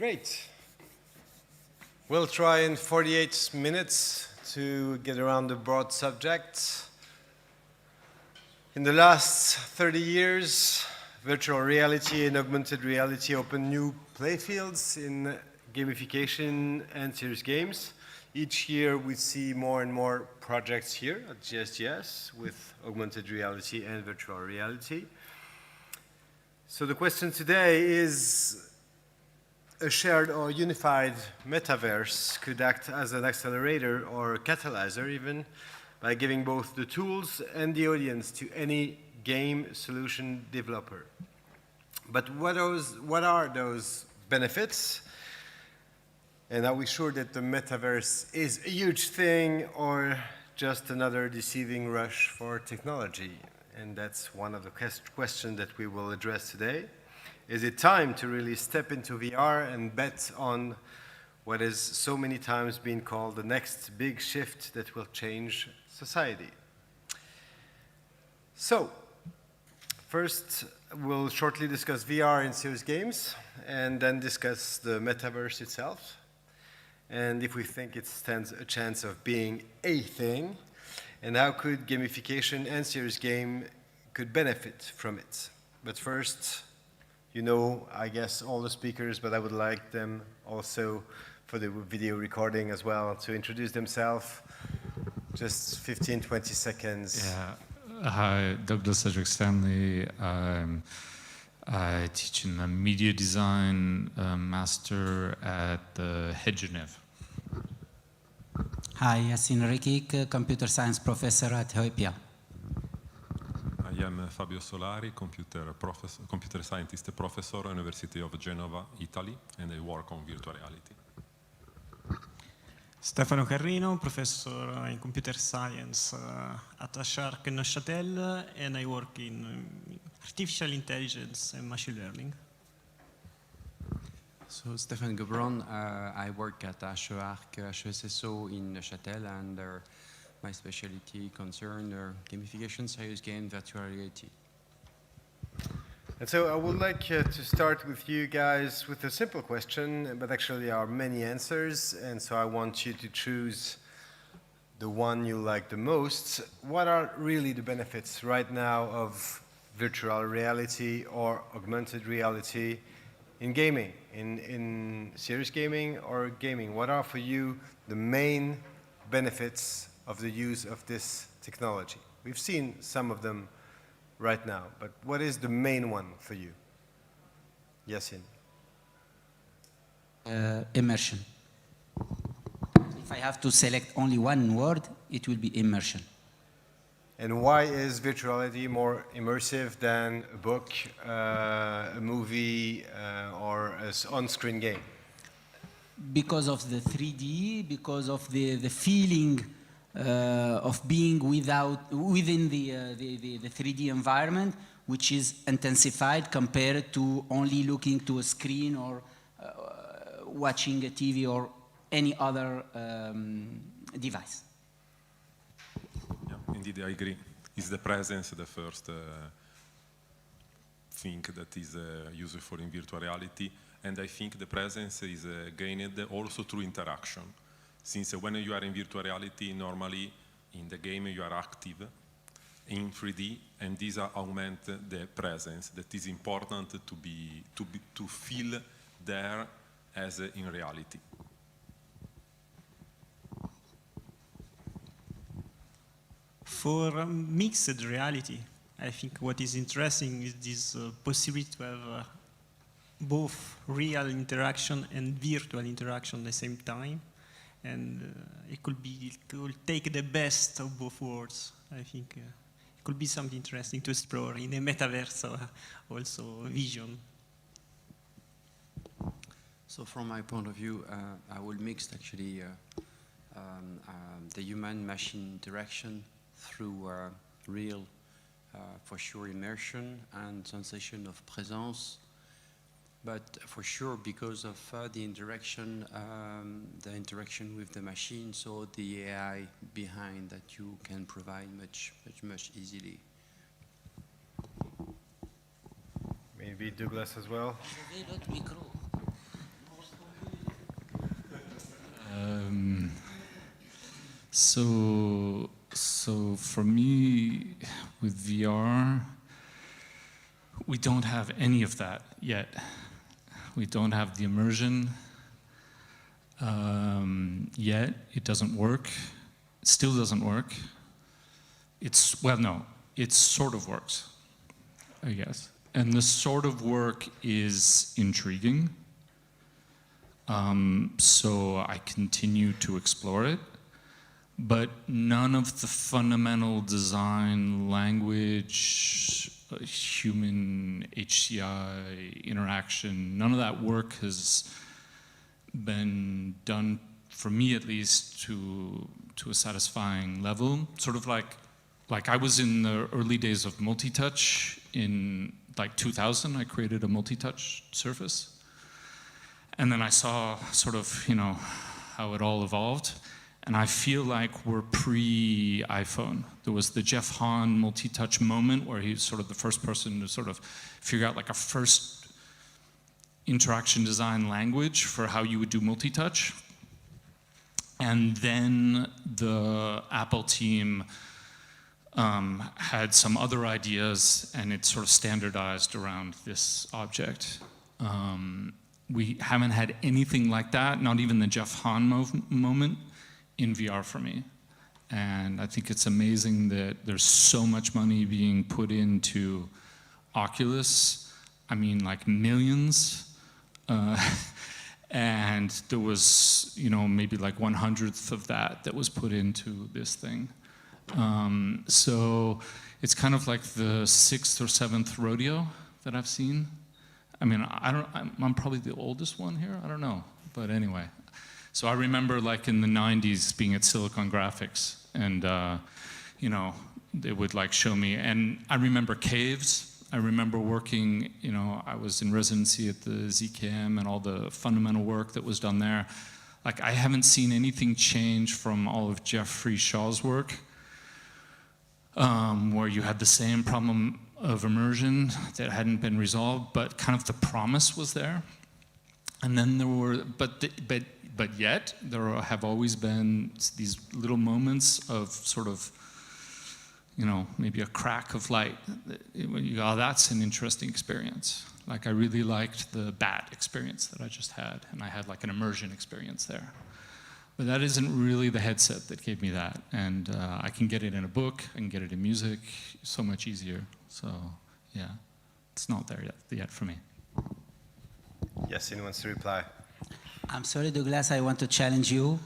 Great. We'll try in 48 minutes to get around the broad subject. In the last 30 years, virtual reality and augmented reality opened new playfields in gamification and serious games. Each year we see more and more projects here at GSGS with augmented reality and virtual reality. So the question today is, a shared or unified metaverse could act as an accelerator or catalyzer even by giving both the tools and the audience to any game solution developer. But what are those benefits? And are we sure that the metaverse is a huge thing or just another deceiving rush for technology? And that's one of the questions that we will address today. Is it time to really step into VR and bet on what is so many times been called the next big shift that will change society? So, first we'll shortly discuss VR in serious games and then discuss the metaverse itself. And if we think it stands a chance of being a thing, and how could gamification and serious game could benefit from it. But first, you know, I guess, all the speakers, but I would like them also for the video recording as well to introduce themselves. Just 15, 20 seconds. Yeah. Hi, Dr. Cedric Stanley. I teach in a media design master at the Head Genève. Hi, Yassine Rekik, computer science professor at HOIPIA. I am Fabio Solari, computer scientist professor at University of Genova, Italy, and I work on virtual reality. Stefano Carrino, professor in computer science at Shark Neuchâtel, and I work in artificial intelligence and machine learning. So Stéphane Gebron, I work at HESSO in Neuchâtel, and my specialty concerns gamification, serious game, virtual reality. And so I would like to start with you guys with a simple question, but actually there are many answers, and so I want you to choose the one you like the most. What are really the benefits right now of virtual reality or augmented reality in gaming, in serious gaming or gaming? What are for you the main benefits of the use of this technology? We've seen some of them right now, but what is the main one for you? Yassine. Immersion. If I have to select only one word, it will be immersion. And why is virtuality more immersive than a book, a movie, or an on-screen game? Because of the 3D, because of the feeling of being within the 3D environment, which is intensified compared to only looking to a screen or watching a TV or any other device. Yeah, indeed, I agree. It's the presence, the first thing that is useful in virtual reality, and I think the presence is gained also through interaction. Since when you are in virtual reality, normally in the game you are active in 3D, and these augment the presence that is important to feel there as in reality. For mixed reality, I think what is interesting is this possibility to have both real interaction and virtual interaction at the same time. And it could take the best of both worlds. I think it could be something interesting to explore in a metaverse also vision. So from my point of view, I will mix actually the human-machine interaction through real, for sure, immersion and sensation of presence. But for sure, because of the interaction with the machine, so the AI behind that you can provide much easily. Maybe Douglas as well. So for me, with VR, we don't have any of that yet. We don't have the immersion yet. It doesn't work. It still doesn't work. Well, no, it sort of works, I guess. And the sort of work is intriguing. So I continue to explore it. But none of the fundamental design, language, human HCI interaction, none of that work has been done, for me at least, to a satisfying level. Sort of like I was in the early days of multi-touch in like 2000, I created a multi-touch surface. And then I saw sort of, you know, how it all evolved. And I feel like we're pre-iPhone. There was the Jeff Hahn multi-touch moment where he was sort of the first person to sort of figure out like a first interaction design language for how you would do multi-touch. And then the Apple team had some other ideas and it sort of standardized around this object. We haven't had anything like that, not even the Jeff Hahn moment in VR for me. And I think it's amazing that there's so much money being put into Oculus. I mean, like millions. And there was, you know, maybe like 1/100th of that was put into this thing. So it's kind of like the 6th or 7th rodeo that I've seen. I mean, I'm probably the oldest one here, I don't know, but anyway. So I remember like in the 90s being at Silicon Graphics and, you know, they would like show me, and I remember caves. I remember working, you know, I was in residency at the ZKM and all the fundamental work that was done there. Like I haven't seen anything change from all of Jeffrey Shaw's work, where you had the same problem of immersion that hadn't been resolved, but kind of the promise was there. And then there were, but yet there have always been these little moments of sort of, you know, maybe a crack of light. You go, oh, that's an interesting experience. Like I really liked the bat experience that I just had, and I had like an immersion experience there. But that isn't really the headset that gave me that. And I can get it in a book, I can get it in music, so much easier. So yeah, it's not there yet for me. Yes, anyone wants to reply? I'm sorry, Douglas, I want to challenge you,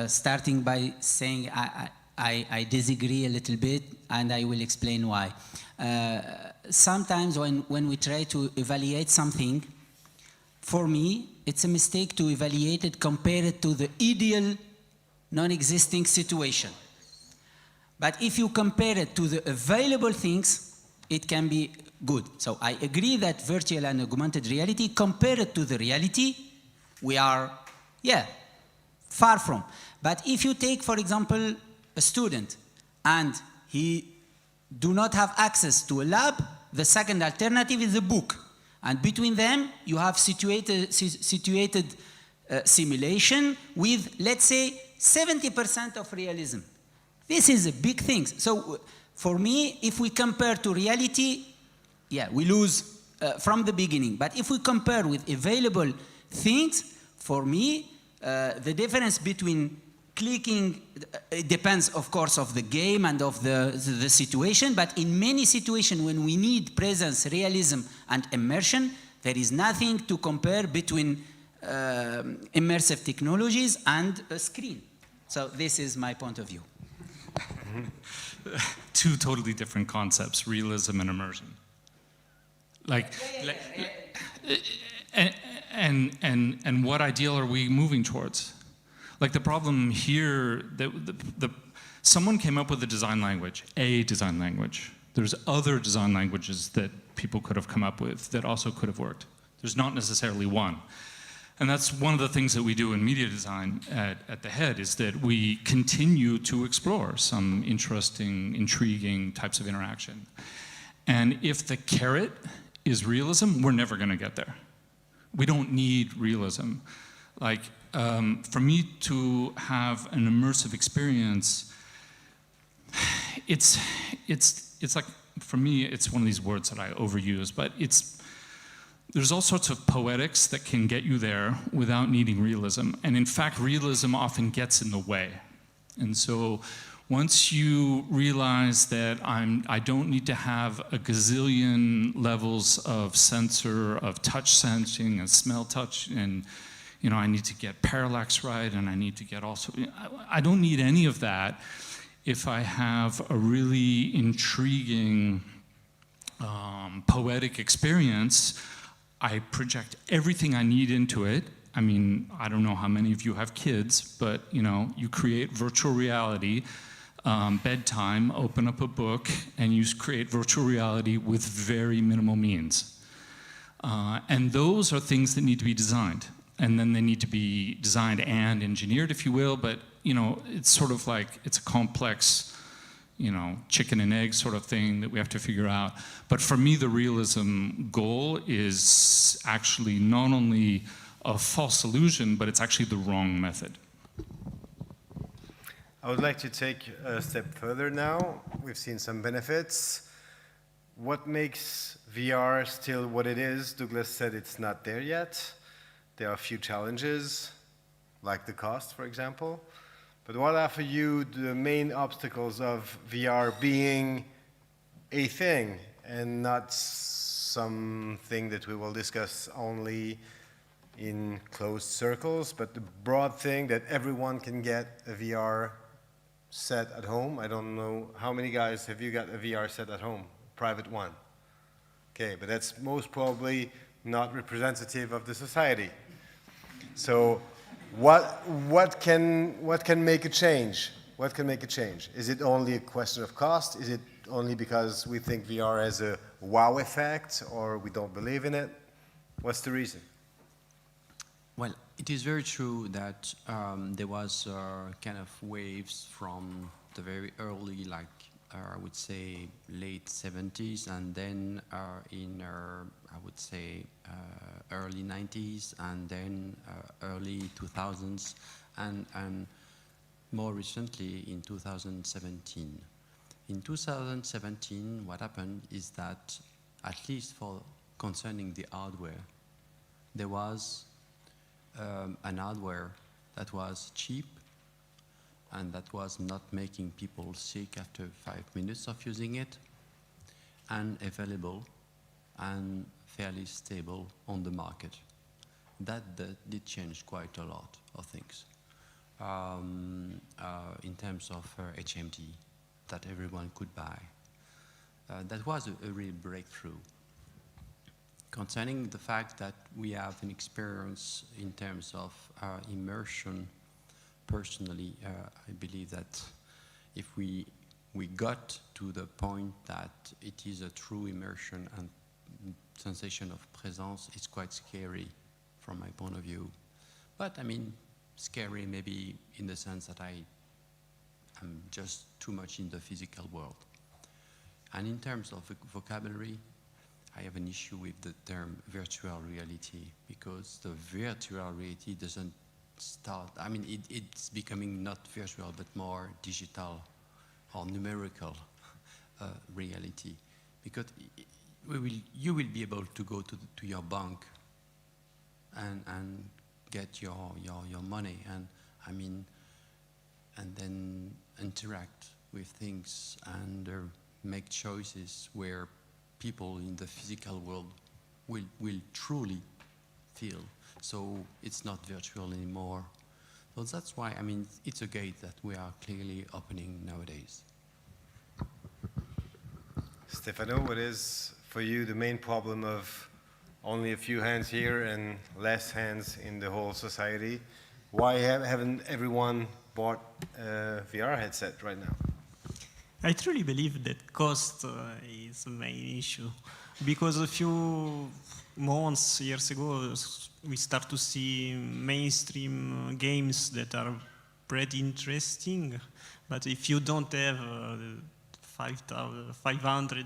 starting by saying I disagree a little bit, and I will explain why. Sometimes when we try to evaluate something, for me, it's a mistake to evaluate it, compare it to the ideal non-existing situation. But if you compare it to the available things, it can be good. So I agree that virtual and augmented reality, compared to the reality, we are, yeah, far from. But if you take, for example, a student and he do not have access to a lab, the second alternative is a book. And between them, you have situated simulation with, let's say, 70% of realism. This is a big thing. So for me, if we compare to reality, yeah, we lose from the beginning. But if we compare with available things, for me, the difference between clicking, it depends, of course, of the game and of the situation, but in many situations when we need presence, realism, and immersion, there is nothing to compare between immersive technologies and a screen. So this is my point of view. Two totally different concepts, realism and immersion. And what ideal are we moving towards? Like the problem here, someone came up with a design language. There's other design languages that people could have come up with that also could have worked. There's not necessarily one. And that's one of the things that we do in media design at the head, is that we continue to explore some interesting, intriguing types of interaction. And if the carrot is realism, we're never going to get there. We don't need realism. Like, for me to have an immersive experience, it's like, for me, it's one of these words that I overuse, but there's all sorts of poetics that can get you there without needing realism. And in fact, realism often gets in the way. And so once you realize that I don't need to have a gazillion levels of sensor, of touch sensing and smell touch, and I need to get parallax right, and I need to get also, I don't need any of that if I have a really intriguing, poetic experience. I project everything I need into it. I mean, I don't know how many of you have kids, but you create virtual reality, bedtime, open up a book, and you create virtual reality with very minimal means. And those are things that need to be designed. And then they need to be designed and engineered, if you will, but it's sort of like, it's a complex, chicken and egg sort of thing that we have to figure out. But for me, the realism goal is actually not only a false illusion, but it's actually the wrong method. I would like to take a step further now. We've seen some benefits. What makes VR still what it is? Douglas said it's not there yet. There are a few challenges, like the cost, for example. But what are for you the main obstacles of VR being a thing and not something that we will discuss only in closed circles, but the broad thing that everyone can get a VR set at home? I don't know, how many guys have you got a VR set at home? Private one. Okay, but that's most probably not representative of the society. So what can make a change? What can make a change? Is it only a question of cost? Is it only because we think VR has a wow effect, or we don't believe in it? What's the reason? Well, it is very true that there was kind of waves from the very early, like I would say late 70s, and then in I would say early 90s, and then early 2000s, and more recently in 2017. In 2017, what happened is that, at least for concerning the hardware, there was an hardware that was cheap and that was not making people sick after 5 minutes of using it, and available and fairly stable on the market. That did change quite a lot of things in terms of HMD that everyone could buy. That was a real breakthrough. Concerning the fact that we have an experience in terms of immersion, personally, I believe that if we got to the point that it is a true immersion and sensation of presence, it's quite scary from my point of view. But I mean, scary maybe in the sense that I'm just too much in the physical world. And in terms of vocabulary, I have an issue with the term virtual reality, because the virtual reality doesn't start, I mean, it's becoming not virtual, but more digital or numerical reality. Because you will be able to go to your bank and get your money, and I mean, and then interact with things and make choices where people in the physical world will truly feel. So it's not virtual anymore. So that's why, I mean, it's a gate that we are clearly opening nowadays. Stefano, what is for you the main problem of only a few hands here and less hands in the whole society? Why haven't everyone bought a VR headset right now? I truly believe that cost is the main issue, because a few months, years ago, we start to see mainstream games that are pretty interesting, but if you don't have 500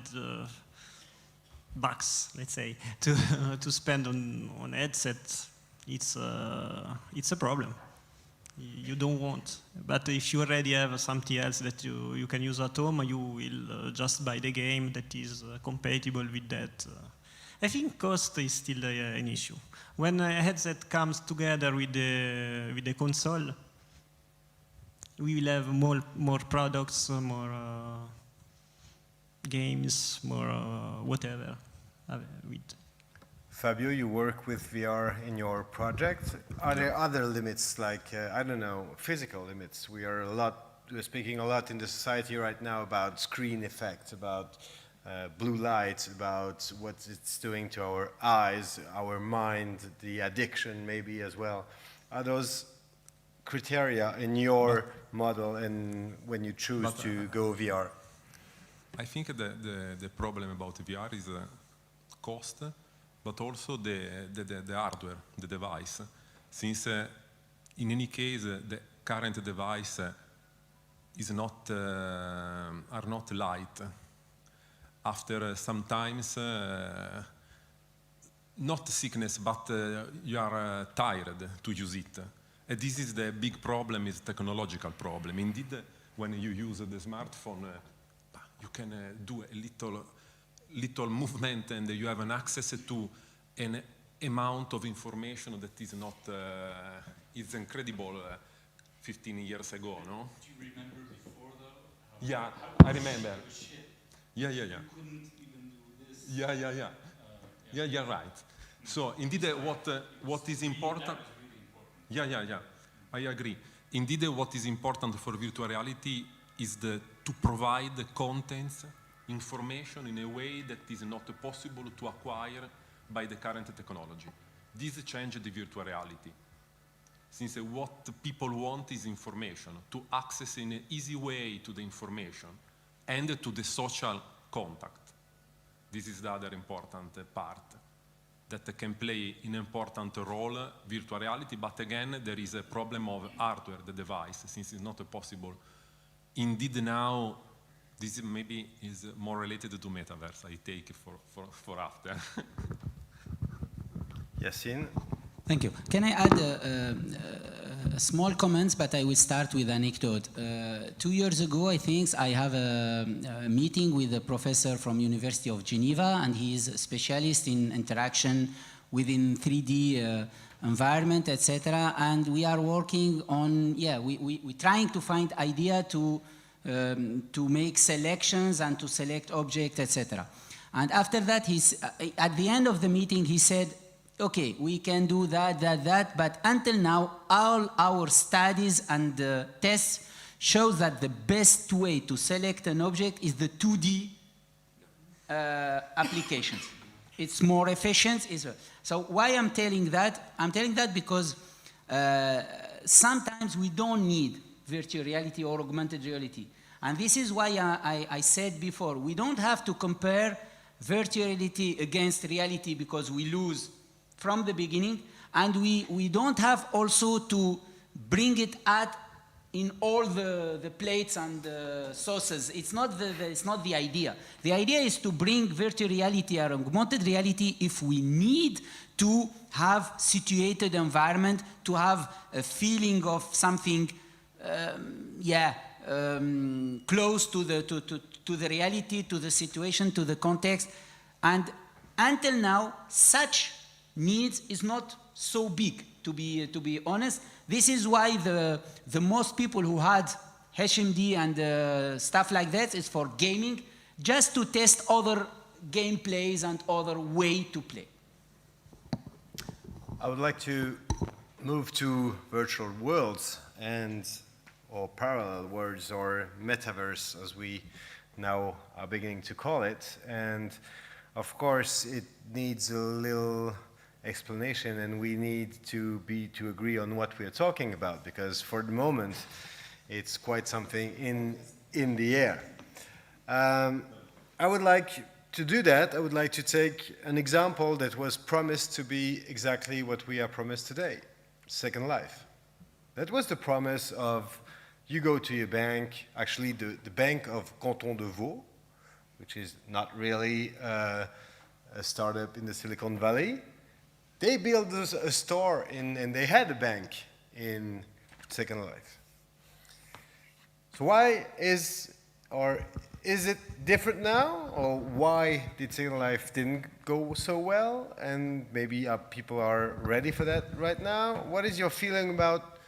bucks, let's say, to spend on headset, it's a problem. You don't want. But if you already have something else that you can use at home, you will just buy the game that is compatible with that. I think cost is still an issue. When a headset comes together with the console, we will have more products, more games, more whatever. With. Fabio, you work with VR in your project. Are there other limits, like, I don't know, physical limits? We're speaking a lot in the society right now about screen effects, about blue light, about what it's doing to our eyes, our mind, the addiction maybe as well. Are those criteria in your model and when you choose to go VR? I think the problem about VR is cost, but also the hardware, the device. Since in any case, the current device is are not light. After sometimes, not sickness, but you are tired to use it. And this is the big problem, is technological problem. Indeed, when you use the smartphone, you can do a little movement and you have an access to an amount of information that is not, it's incredible 15 years ago, no? Do you remember before though? Yeah, I remember. Yeah. You couldn't even do this. Yeah. Yeah, you're right. So indeed, what is important? Yeah. I agree. Indeed, what is important for virtual reality is to provide the contents, information in a way that is not possible to acquire by the current technology. This changed the virtual reality. Since what people want is information, to access in an easy way to the information and to the social contact. This is the other important part that can play an important role, virtual reality, but again, there is a problem of hardware, the device, since it's not possible. Indeed now, this maybe is more related to Metaverse, I take it for after. Yassine? Thank you. Can I add small comments, but I will start with an anecdote. 2 years ago, I think, I have a meeting with a professor from University of Geneva, and he is a specialist in interaction within 3D environment, etc. And we are working on, we're trying to find idea to make selections and to select objects, etc. And after that, at the end of the meeting, he said, okay, we can do that, but until now, all our studies and tests show that the best way to select an object is the 2D applications. It's more efficient. So why I'm telling that? I'm telling that because sometimes we don't need virtual reality or augmented reality. And this is why I said before, we don't have to compare virtual reality against reality because we lose from the beginning, and we don't have also to bring it in all the plates and sauces. It's not the idea. The idea is to bring virtual reality or augmented reality if we need to have situated environment, to have a feeling of something, close to the reality, to the situation, to the context. And until now, such needs is not so big, to be honest. This is why the most people who had HMD and stuff like that is for gaming, just to test other gameplays and other way to play. I would like to move to virtual worlds or parallel worlds or metaverse, as we now are beginning to call it. And of course, it needs a little explanation, and we need to agree on what we are talking about, because for the moment it's quite something in the air. I would like to do that. I would like to take an example that was promised to be exactly what we are promised today: Second Life. That was the promise of, you go to your bank, actually the Bank of Canton de Vaud, which is not really a startup in the Silicon Valley. they built a store and they had a bank in Second Life. So why is it different now, or why did Second Life didn't go so well, and maybe people are ready for that right now? What is your feeling about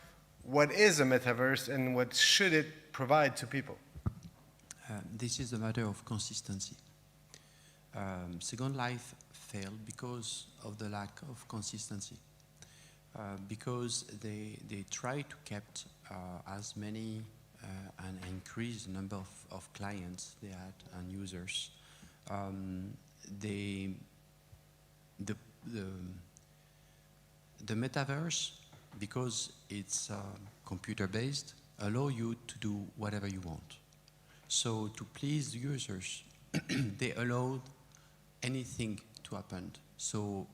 what is a metaverse and what should it provide to people? This is a matter of consistency. Second Life failed because of the lack of consistency. Because they tried to keep as many and increase the number of clients they had and users. The metaverse, because it's computer-based, allow you to do whatever you want. So to please the users, they allowed anything to happen. So,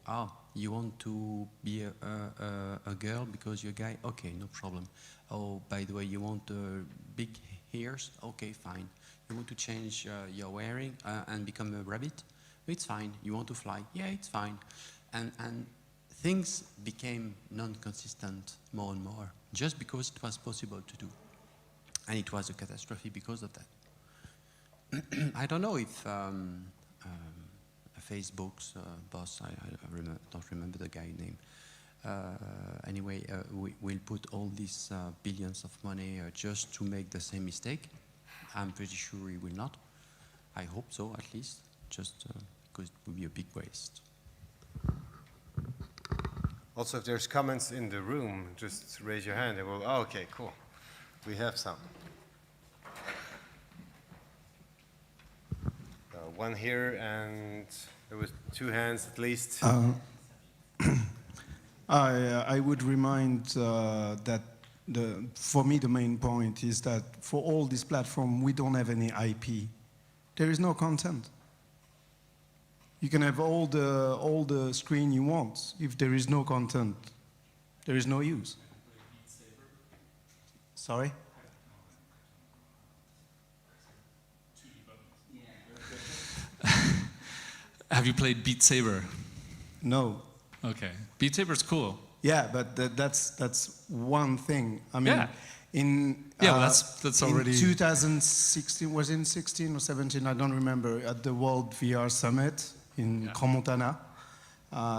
you want to be a girl because you're a guy? Okay, no problem. Oh, by the way, you want big hairs? Okay, fine. You want to change your wearing and become a rabbit? It's fine. You want to fly? Yeah, it's fine. And things became non-consistent more and more, just because it was possible to do. And it was a catastrophe because of that. I don't know if Facebook's boss, I don't remember the guy's name. Anyway, we'll put all these billions of money just to make the same mistake. I'm pretty sure he will not. I hope so, at least, just because it would be a big waste. Also, if there's comments in the room, just raise your hand and we'll, oh, okay, cool. We have some. One here, and there was 2 hands at least. I would remind that for me the main point is that for all this platform we don't have any IP. There is no content. You can have all the screen you want. If there is no content, there is no use. Sorry? Have you played Beat Saber? No. Okay. Beat Saber's cool. Yeah, but that's one thing. I mean, yeah. That's already. In 2016, was it 16 or 17? I don't remember. At the World VR Summit in Crans-Montana,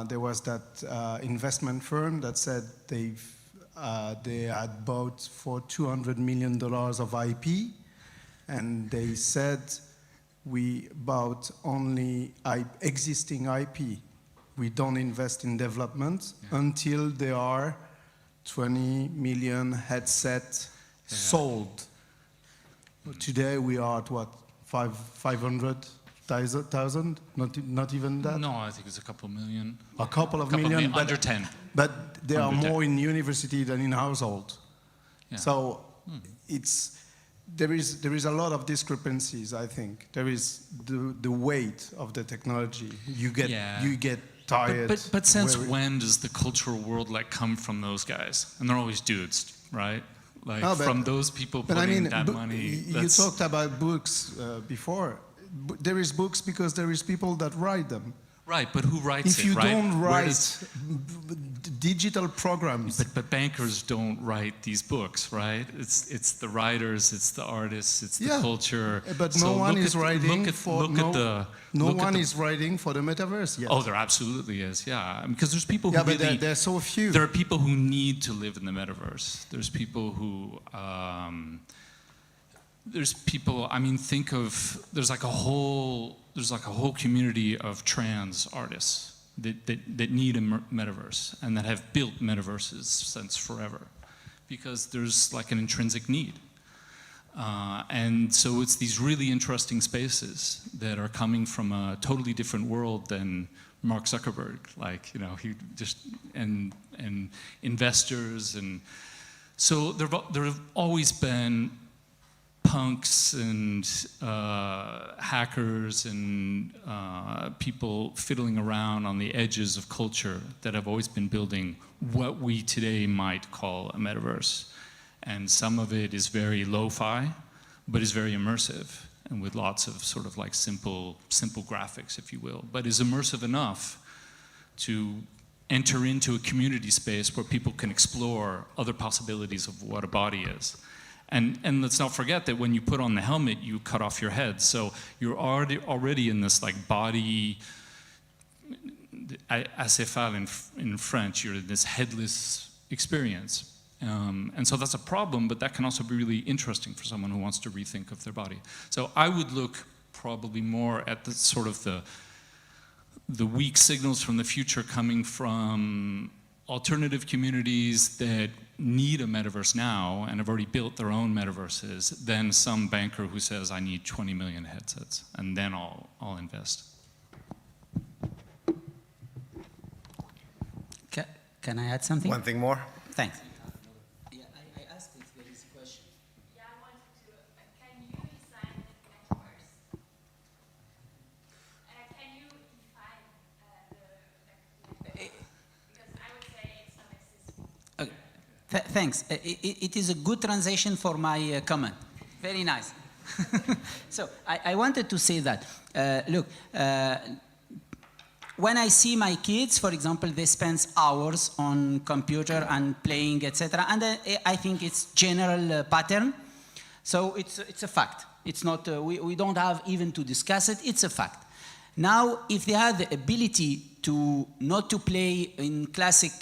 there was that investment firm that said they had bought for $200 million of IP, and they said we bought only existing IP. We don't invest in development until there are 20 million headsets sold. Today we are at what, 500,000? Not even that? No, I think it's a couple million. A couple of million, under 10. But there are Under 10. more in university than in household. Yeah. So there is a lot of discrepancies, I think. There is the weight of the technology. You get tired. But since when does the cultural world come from those guys? And they're always dudes, right? From those people putting that money. You talked about books before. There is books because there is people that write them. Right, but who writes it, right? If you don't write digital programs... But bankers don't write these books, right? It's the writers, it's the artists, it's the culture. But no one is writing for the metaverse yet. Oh, there absolutely is, yeah. Because there's people who but there are so few. There are people who need to live in the metaverse. There's people who... think of... There's like a whole community of trans artists that need a metaverse and that have built metaverses since forever, because there's an intrinsic need. And so it's these really interesting spaces that are coming from a totally different world than Mark Zuckerberg, he just, and investors. And so there have always been punks and hackers and people fiddling around on the edges of culture that have always been building what we today might call a metaverse. And some of it is very lo-fi, but is very immersive, and with lots of simple graphics, if you will, but is immersive enough to enter into a community space where people can explore other possibilities of what a body is. And let's not forget that when you put on the helmet, you cut off your head. So you're already in this like body, acéphale in French, you're in this headless experience. And so that's a problem, but that can also be really interesting for someone who wants to rethink of their body. So I would look probably more at the sort of the weak signals from the future coming from alternative communities that need a metaverse now and have already built their own metaverses than some banker who says, I need 20 million headsets, and then I'll invest. Can I add something? One thing more. Thanks. Yeah, I asked if there is a question. Yeah, I wanted to, can you design the metaverse? Can you define because I would say it's not existing. Okay. Thanks. It is a good transition for my comment. Very nice. So I wanted to say that, look, when I see my kids, for example, they spend hours on computer and playing, etc., and I think it's general pattern. So it's a fact. It's not, we don't have even to discuss it, it's a fact. Now, if they have the ability to not to play in classic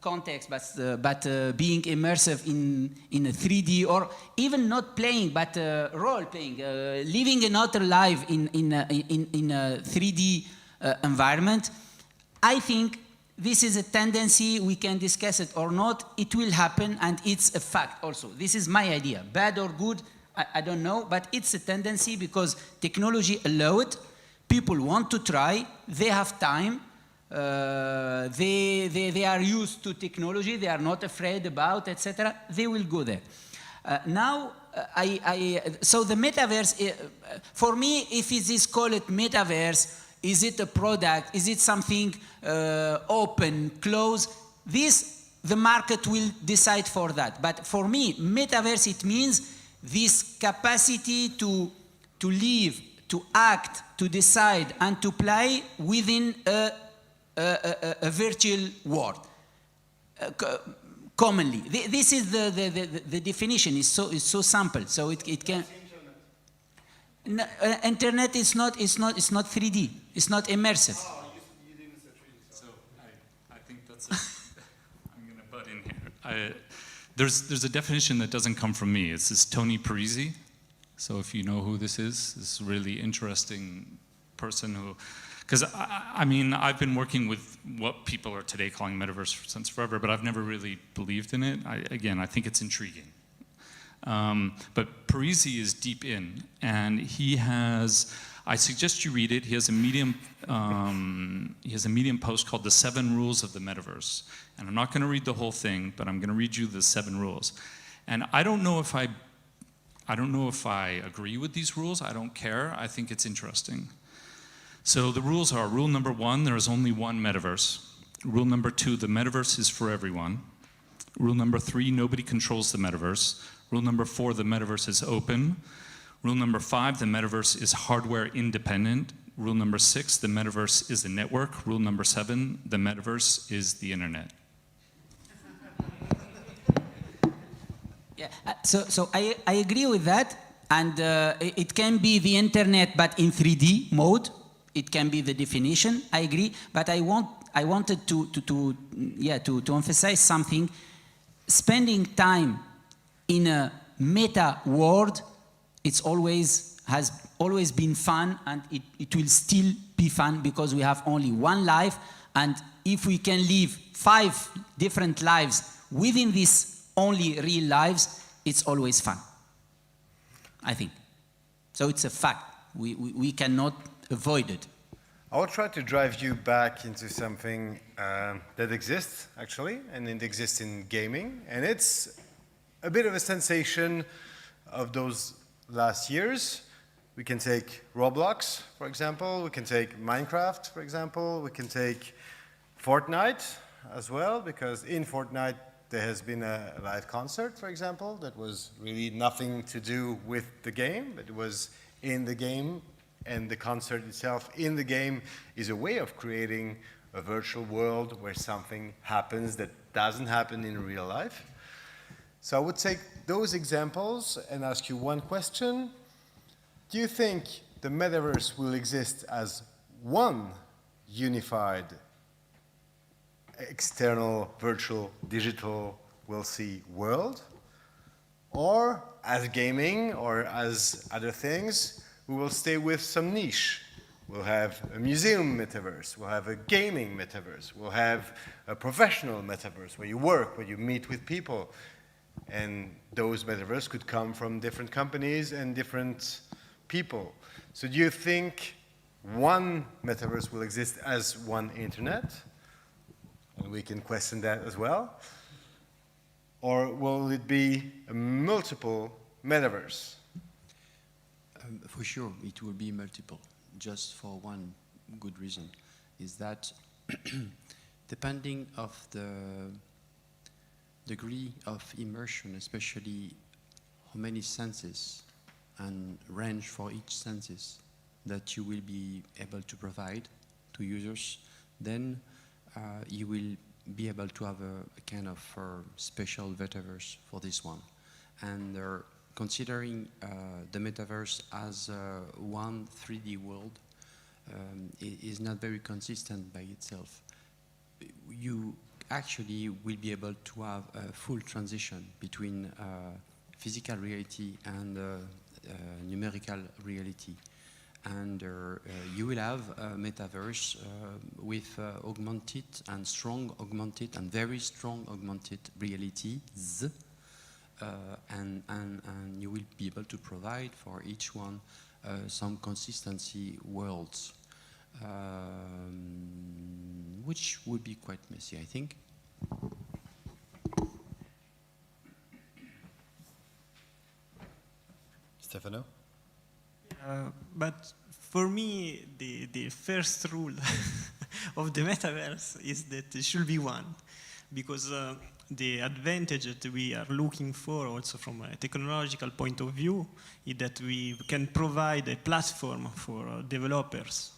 context, but being immersive in a 3D, or even not playing, but role playing, living another life in a 3D environment, I think this is a tendency. We can discuss it or not. It will happen, and it's a fact also. This is my idea. Bad or good, I don't know, but it's a tendency because technology allows it. People want to try. They have time. They are used to technology, they are not afraid about, etc. They will go there. Now, so the metaverse, for me, if it is called metaverse, is it a product, is it something open, closed? This, the market will decide for that. But for me, metaverse, it means this capacity to live, to act, to decide, and to play within a virtual world. Commonly, this is the definition. Is so simple. So it can. No, internet is not 3D. It's not immersive. Oh, you didn't say 3D. So I think that's. I'm going to butt in here. There's a definition that doesn't come from me. It's this Tony Parisi. So if you know who this really interesting person who. Because, I mean, I've been working with what people are today calling metaverse since forever, but I've never really believed in it. I think it's intriguing. But Parisi is deep in, and he has, I suggest you read it. He has a Medium post called The 7 Rules of the Metaverse. And I'm not going to read the whole thing, but I'm going to read you the 7 rules. And I don't know if I agree with these rules. I don't care. I think it's interesting. So the rules are, rule number 1, there is only one metaverse. Rule number 2, the metaverse is for everyone. Rule number 3, nobody controls the metaverse. Rule number 4, the metaverse is open. Rule number 5, the metaverse is hardware independent. Rule number 6, the metaverse is a network. Rule number 7, the metaverse is the internet. Yeah, so I agree with that, and it can be the internet, but in 3D mode. It can be the definition. I agree, but I wanted to emphasize something. Spending time in a meta world, has always been fun, and it will still be fun because we have only one life, and if we can live 5 different lives within this only real lives, it's always fun. I think. So it's a fact. We cannot avoid it. I will try to drive you back into something that exists, actually, and it exists in gaming. And it's a bit of a sensation of those last years. We can take Roblox, for example. We can take Minecraft, for example. We can take Fortnite as well, because in Fortnite there has been a live concert, for example, that was really nothing to do with the game, but it was in the game, and the concert itself in the game is a way of creating a virtual world where something happens that doesn't happen in real life. So I would take those examples and ask you one question. Do you think the metaverse will exist as one unified external, virtual, digital, we'll see world? Or as gaming or as other things, we will stay with some niche. We'll have a museum metaverse, we'll have a gaming metaverse, we'll have a professional metaverse where you work, where you meet with people. And those metaverse could come from different companies and different people. So do you think one metaverse will exist as one internet? And we can question that as well. Or will it be a multiple metaverse? For sure, it will be multiple, just for one good reason, is that depending of the degree of immersion, especially how many senses and range for each senses that you will be able to provide to users, then you will be able to have a kind of special metaverse for this one. And considering the metaverse as one 3D world is not very consistent by itself. You actually will be able to have a full transition between physical reality and numerical reality. And you will have a metaverse with augmented and strong augmented and very strong augmented realities. And you will be able to provide for each one some consistency worlds, which would be quite messy, I think. Stefano? But for me, the first rule of the metaverse is that it should be one, because the advantage that we are looking for, also from a technological point of view, is that we can provide a platform for developers,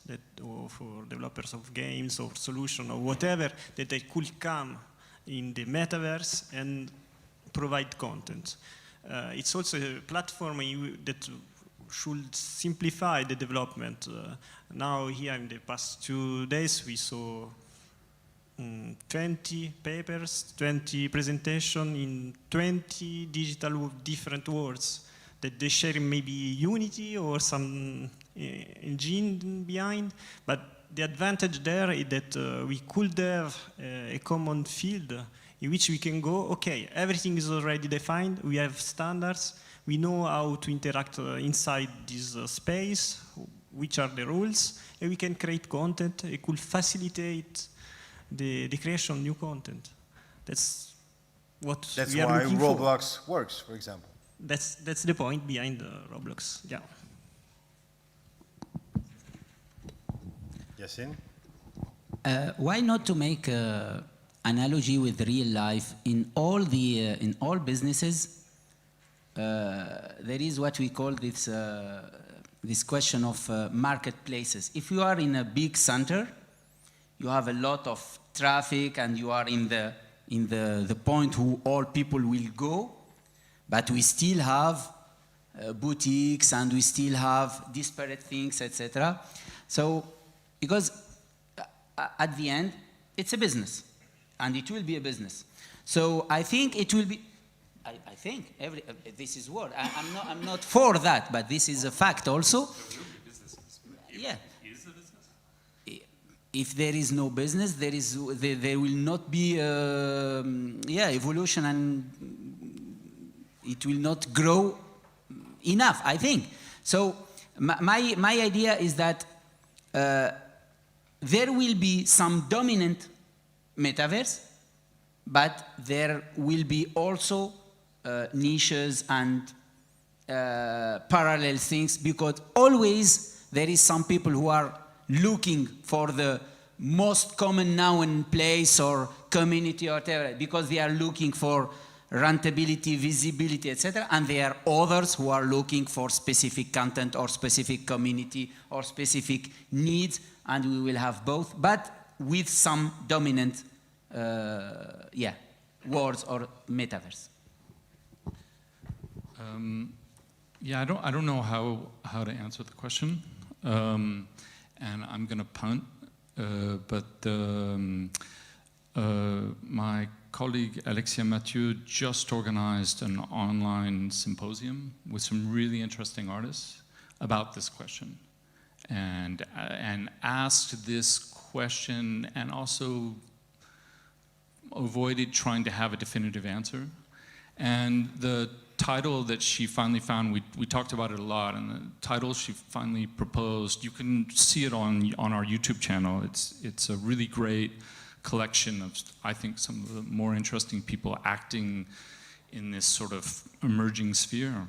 or for developers of games or solution or whatever, that they could come in the metaverse and provide content. It's also a platform that should simplify the development. Now here in the past 2 days we saw 20 papers, 20 presentations in 20 digital different worlds that they share maybe Unity or some engine behind, but the advantage there is that we could have a common field in which we can go, okay, everything is already defined, we have standards, we know how to interact inside this space, which are the rules, and we can create content. It could facilitate the creation of new content. That's what we are looking for. That's why Roblox works, for example. That's the point behind Roblox, yeah. Yassine? Why not to make an analogy with real life? In all businesses, there is what we call this question of marketplaces. If you are in a big center, you have a lot of traffic and you are in the point where all people will go, but we still have boutiques and we still have disparate things, etc. So, because at the end, it's a business, and it will be a business. So I think it will be, I think, this is what, I'm not for that, but this is a fact also. Yeah. If there is no business, there will not be evolution, and it will not grow enough, I think. So my idea is that there will be some dominant metaverse, but there will be also niches and parallel things, because always there is some people who are looking for the most common known place or community or whatever, because they are looking for rentability, visibility, etc. And there are others who are looking for specific content or specific community or specific needs, and we will have both. But with some dominant words or metaverse. Yeah, I don't know how to answer the question, and I'm going to punt. But my colleague Alexia Mathieu just organized an online symposium with some really interesting artists about this question, and asked this question and also avoided trying to have a definitive answer. And the title that she finally found, we talked about it a lot, and the title she finally proposed, you can see it on our YouTube channel. It's a really great collection of, I think, some of the more interesting people acting in this sort of emerging sphere.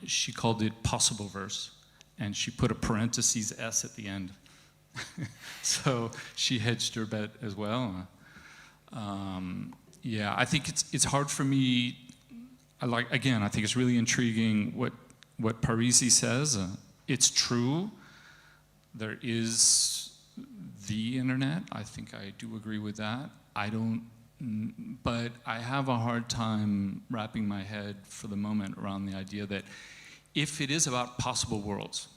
She called it Possible Verse, and she put a parentheses S at the end. So she hedged her bet as well. Yeah, I think it's hard for me. I think it's really intriguing what Parisi says. It's true. There is the internet. I think I do agree with that. But I have a hard time wrapping my head for the moment around the idea that if it is about possible worlds,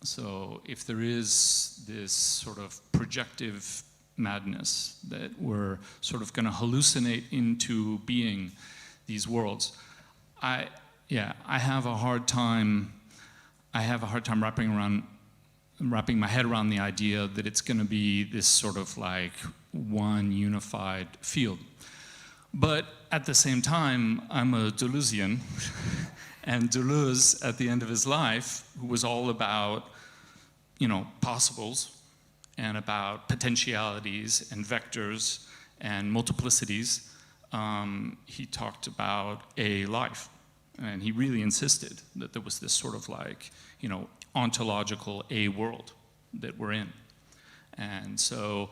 so if there is this sort of projective madness that we're sort of going to hallucinate into being these worlds, I have a hard time wrapping my head around the idea that it's going to be this sort of like one unified field. But at the same time, I'm a Deleuzian, and Deleuze, at the end of his life, who was all about, possibles and about potentialities and vectors and multiplicities, he talked about a life. And he really insisted that there was this sort of like, ontological a world that we're in. And so,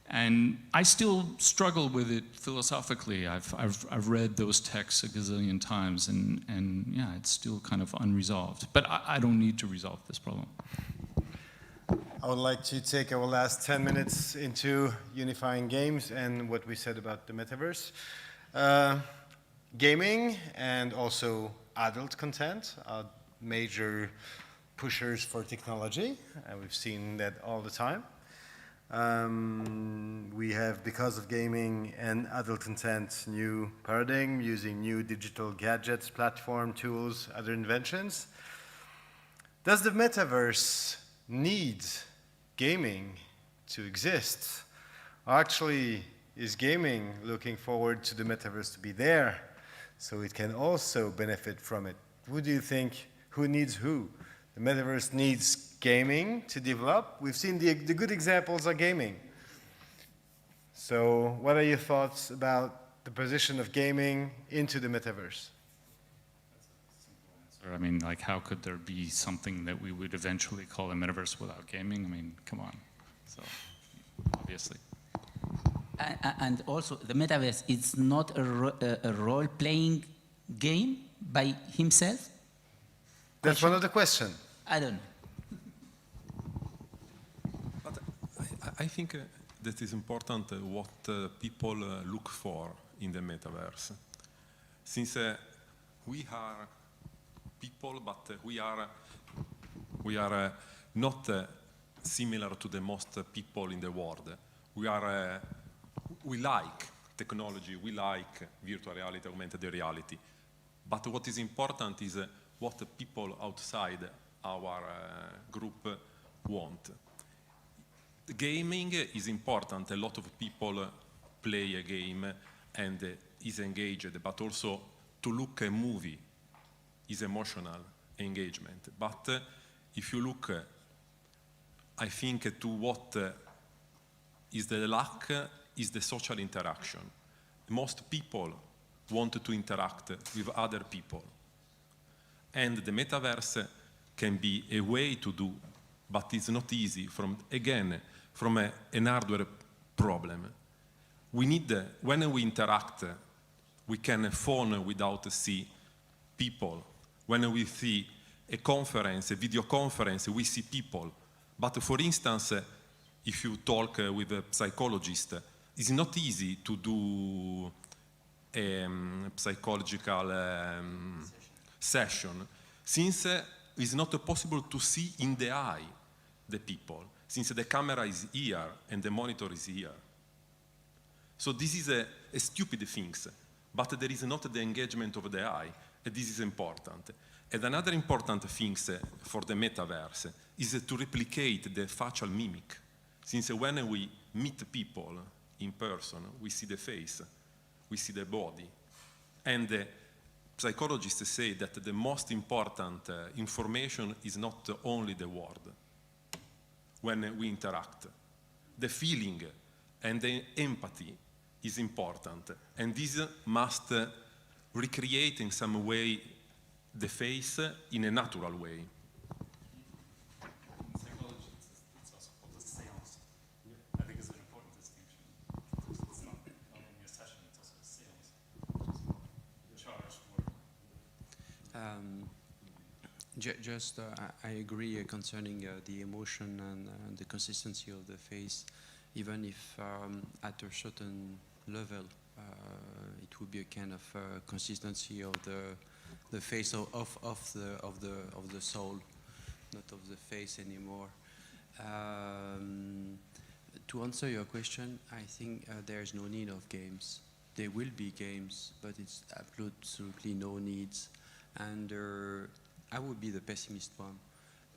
and I still struggle with it philosophically. I've read those texts a gazillion times, and yeah, it's still kind of unresolved. But I don't need to resolve this problem. I would like to take our last 10 minutes into unifying games and what we said about the metaverse. Gaming and also adult content are major pushers for technology, and we've seen that all the time. We have, because of gaming and adult content, new paradigm using new digital gadgets, platform, tools, other inventions. Does the metaverse need gaming to exist? Or actually, is gaming looking forward to the metaverse to be there so it can also benefit from it? Who do you think, who needs who? The metaverse needs gaming to develop. We've seen the good examples are gaming. So what are your thoughts about the position of gaming into the metaverse? I mean, like, how could there be something that we would eventually call a metaverse without gaming? I mean, come on. So, obviously. And also, the metaverse is not a role-playing game by himself? That's one of the questions. I don't know. But I think that is important what people look for in the metaverse. Since we are people, but we are not similar to the most people in the world. We like technology, we like virtual reality, augmented reality. But what is important is what the people outside our group want. Gaming is important. A lot of people play a game and is engaged, but also to look at a movie is emotional engagement. But if you look, I think, to what is the lack is the social interaction. Most people want to interact with other people. And the metaverse can be a way to do, but it's not easy from an hardware problem. We need, when we interact, we can phone without see people. When we see a conference, a video conference, we see people. But for instance, if you talk with a psychologist, it's not easy to do a psychological session, since it's not possible to see in the eye the people, since the camera is here and the monitor is here. So this is a stupid thing, but there is not the engagement of the eye, and this is important. And another important thing for the metaverse is to replicate the facial mimic, since when we meet people in person, we see the face, we see the body. And psychologists say that the most important information is not only the word when we interact. The feeling and the empathy is important, and this must recreate in some way the face in a natural way. In psychology, it's also called a seance. I think it's an important distinction. It's not only a session, it's also a seance. It's charged word. I agree concerning the emotion and the consistency of the face, even if at a certain level it would be a kind of consistency of the face of the soul, not of the face anymore. To answer your question, I think there is no need of games. There will be games, but it's absolutely no needs. And I would be the pessimist one.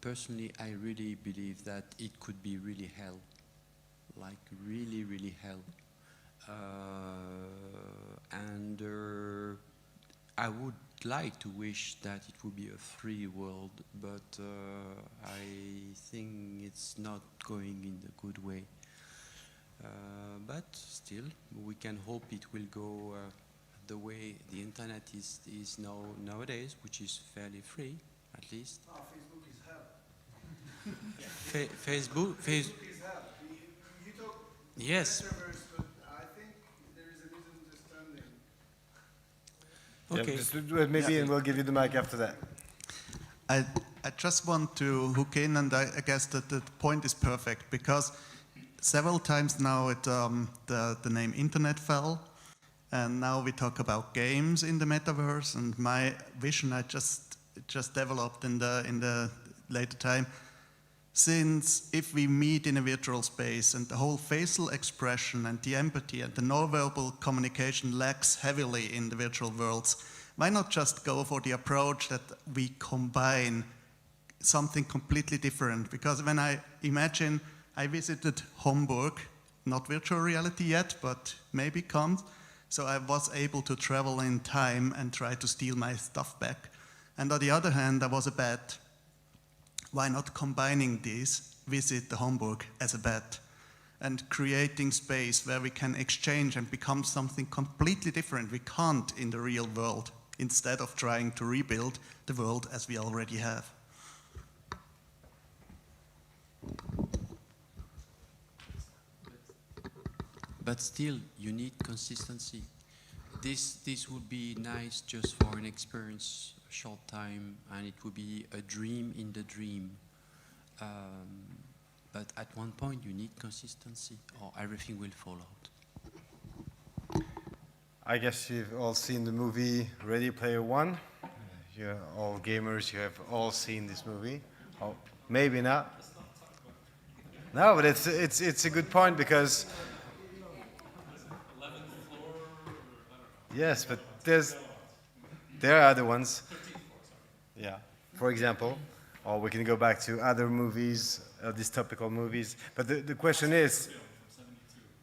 Personally, I really believe that it could be really hell, like really, really hell. I would like to wish that it would be a free world, but I think it's not going in the good way. But still, we can hope it will go the way the internet is nowadays, which is fairly free, at least. Oh, Facebook is hell. Facebook is hell. You talk yes. Metaverse, but I think there is a misunderstanding. Okay. Yeah, just do it maybe, and we'll give you the mic after that. I just want to hook in, and I guess that the point is perfect, because several times now the name internet fell, and now we talk about games in the metaverse, and my vision I just developed in the later time, since if we meet in a virtual space and the whole facial expression and the empathy and the non-verbal communication lacks heavily in the virtual worlds, why not just go for the approach that we combine something completely different? Because when I imagine I visited Hamburg, not virtual reality yet, but maybe comes, so I was able to travel in time and try to steal my stuff back. And on the other hand, I was a bet. Why not combining this, visit the Hamburg as a bet, and creating space where we can exchange and become something completely different we can't in the real world, instead of trying to rebuild the world as we already have. But still, you need consistency. This would be nice just for an experience, a short time, and it would be a dream in the dream. But at one point, you need consistency, or everything will fall out. I guess you've all seen the movie Ready Player One. You're all gamers, you have all seen this movie. Oh, maybe not. No, but it's a good point, because yes, but there are other ones. Yeah, for example, or we can go back to other movies, these topical movies. But the question is,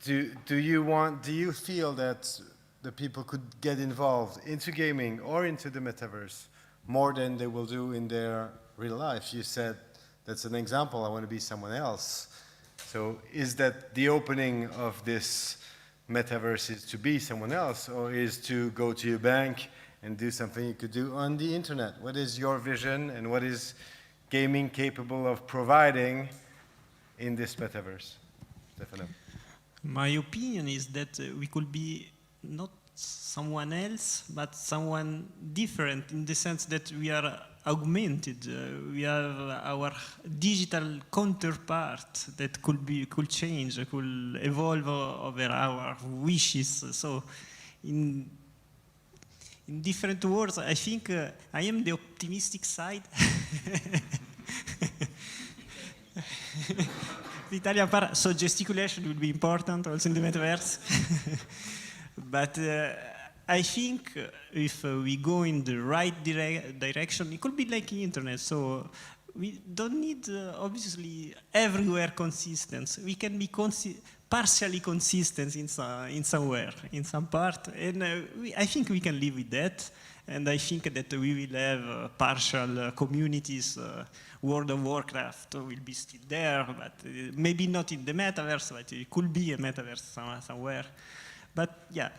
do you feel that the people could get involved into gaming or into the metaverse more than they will do in their real life? You said that's an example. I want to be someone else. So is that the opening of this metaverse is to be someone else, or is to go to your bank and do something you could do on the internet? What is your vision, and what is gaming capable of providing in this metaverse? Stefano. My opinion is that we could be not someone else, but someone different, in the sense that we are augmented. We have our digital counterpart that could change, could evolve over our wishes. So, in different words, I think I am the optimistic side. The Italian part, so gesticulation will be important also in the metaverse. But I think if we go in the right direction, it could be like the internet. So we don't need, obviously, everywhere consistency. We can be partially consistent in somewhere, in some part. And I think we can live with that. And I think that we will have partial communities. World of Warcraft will be still there, but maybe not in the metaverse, but it could be a metaverse somewhere. But yeah,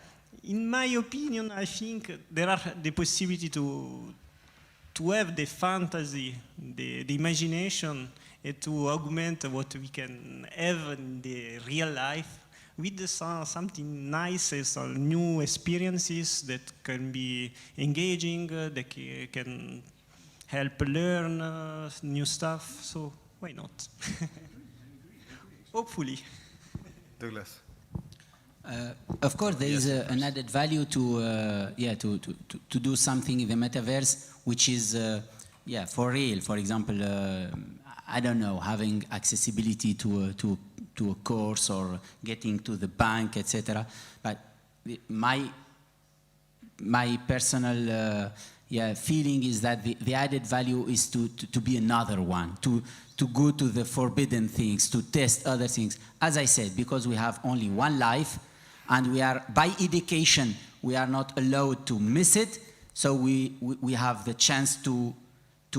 in my opinion, I think there are the possibility to have the fantasy, the imagination, to augment what we can have in the real life with something nice, some new experiences that can be engaging, that can help learn new stuff. So why not? Hopefully. Douglas. Of course, there is an added value to do something in the metaverse, which is for real. For example, I don't know, having accessibility to a course or getting to the bank, etc. But my personal feeling is that the added value is to be another one, to go to the forbidden things, to test other things. As I said, because we have only one life, and we are, by education, we are not allowed to miss it, so we have the chance to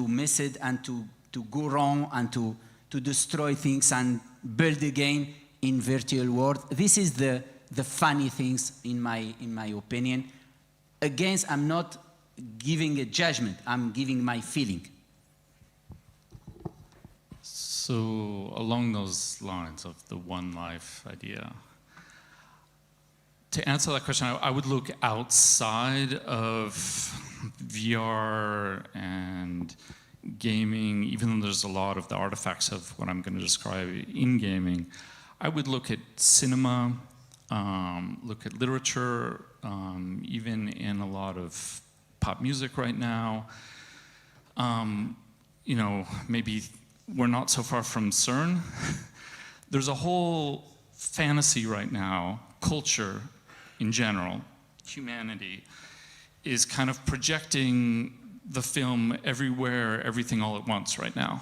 miss it and to go wrong and to destroy things and build again in virtual world. This is the funny things in my opinion. Again, I'm not giving a judgment, I'm giving my feeling. So along those lines of the one life idea, to answer that question, I would look outside of VR and gaming, even though there's a lot of the artifacts of what I'm going to describe in gaming. I would look at cinema, look at literature, even in a lot of pop music right now. You know, maybe we're not so far from CERN. There's a whole fantasy right now, culture in general, humanity, is kind of projecting the film everywhere, everything all at once right now.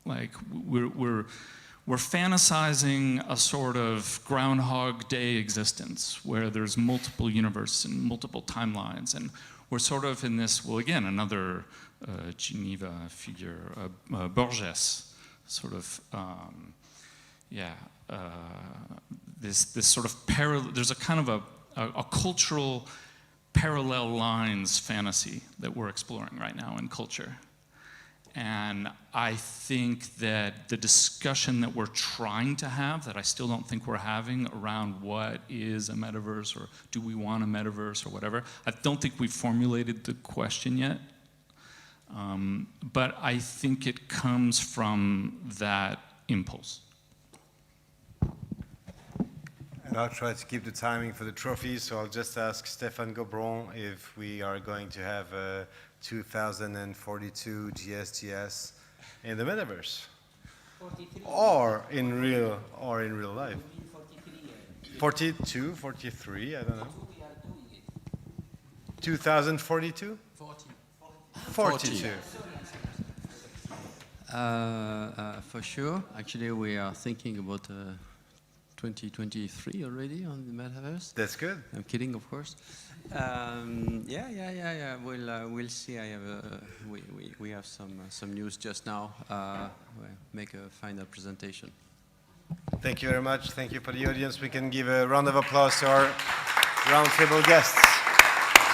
Like we're fantasizing a sort of Groundhog Day existence where there's multiple universes and multiple timelines, and we're sort of in this, well, again, another Geneva figure, Borges, sort of, this sort of parallel, there's a kind of a cultural parallel lines fantasy that we're exploring right now in culture. And I think that the discussion that we're trying to have, that I still don't think we're having around what is a metaverse, or do we want a metaverse or whatever, I don't think we've formulated the question yet. But I think it comes from that impulse. And I'll try to keep the timing for the trophy, so I'll just ask Stéphane Gobron if we are going to have a 2042 GSGS in the metaverse, 43. or in real life. 42, 43, I don't know. 2042? 42. For sure. Actually, we are thinking about 2023 already on the metaverse. That's good. I'm kidding, of course. Yeah. We'll see. We have some news just now. We'll make a final presentation. Thank you very much. Thank you for the audience. We can give a round of applause to our roundtable guests.